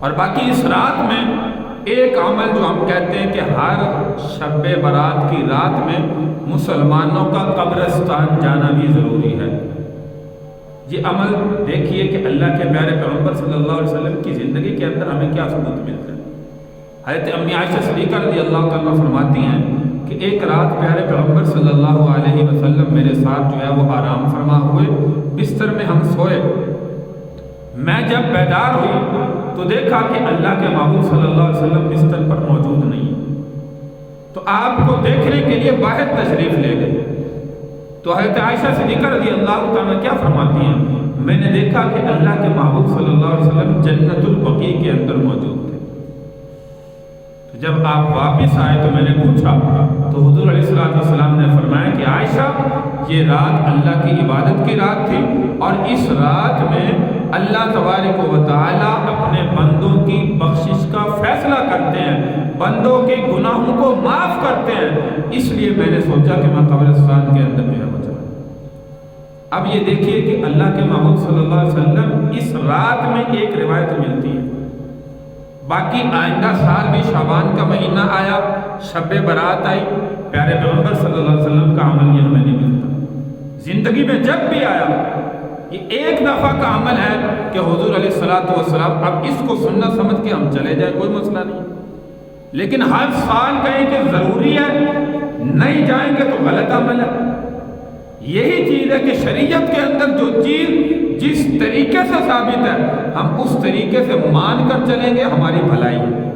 اور باقی اس رات میں ایک عمل جو ہم کہتے ہیں کہ ہر شب برات کی رات میں مسلمانوں کا قبرستان جانا بھی ضروری ہے۔ یہ عمل دیکھیے کہ اللہ کے پیارے پیغمبر صلی اللہ علیہ وسلم کی زندگی کے اندر ہمیں کیا ثبوت ملتا ہے۔ حضرت امی عائشہ صدیقہ رضی اللہ تعالیٰ فرماتی ہیں کہ ایک رات پیارے پیغمبر صلی اللہ علیہ وسلم میرے ساتھ جو ہے وہ آرام فرما ہوئے، بستر میں ہم سوئے، میں جب بیدار ہوئی تو دیکھا کہ اللہ کے محبوب صلی اللہ علیہ وسلم بستر پر موجود نہیں، تو آپ کو دیکھنے کے لیے باہر تشریف لے گئے۔ تو حضرت عائشہ صدیقہ رضی اللہ تعالیٰ کیا فرماتی ہیں، میں نے دیکھا کہ اللہ کے محبوب صلی اللہ علیہ وسلم جنت البقیع کے اندر موجود تھے۔ تو جب آپ واپس آئے تو میں نے پوچھا تو حضور علیہ السلام نے فرمایا کہ عائشہ یہ رات اللہ کی عبادت کی رات تھی، اور اس رات میں اللہ تبارک و تعالیٰ اپنے بندوں کی بخشش کا فیصلہ کرتے ہیں، بندوں کے گناہوں کو معاف کرتے ہیں، اس لیے میں نے سوچا کہ میں قبرستان کے اندر جو ہے وہ جاؤں۔ اب یہ دیکھیے کہ اللہ کے محبوب صلی اللہ علیہ وسلم اس رات میں ایک روایت ملتی ہے، باقی آئندہ سال بھی شعبان کا مہینہ آیا، شب برات آئی، پیارے پیغمبر صلی اللہ علیہ وسلم کا عمل یہ ہمیں نہیں ملتا۔ زندگی میں جب بھی آیا یہ ایک دفعہ کا عمل ہے کہ حضور علیہ السلام اب اس کو سنت سمجھ کے ہم چلے جائیں، کوئی مسئلہ نہیں، لیکن ہر سال کہیں کہ ضروری ہے، نہیں جائیں گے تو غلط عمل ہے۔ یہی چیز ہے کہ شریعت کے اندر جو چیز جس طریقے سے ثابت ہے ہم اس طریقے سے مان کر چلیں گے، ہماری بھلائی ہے۔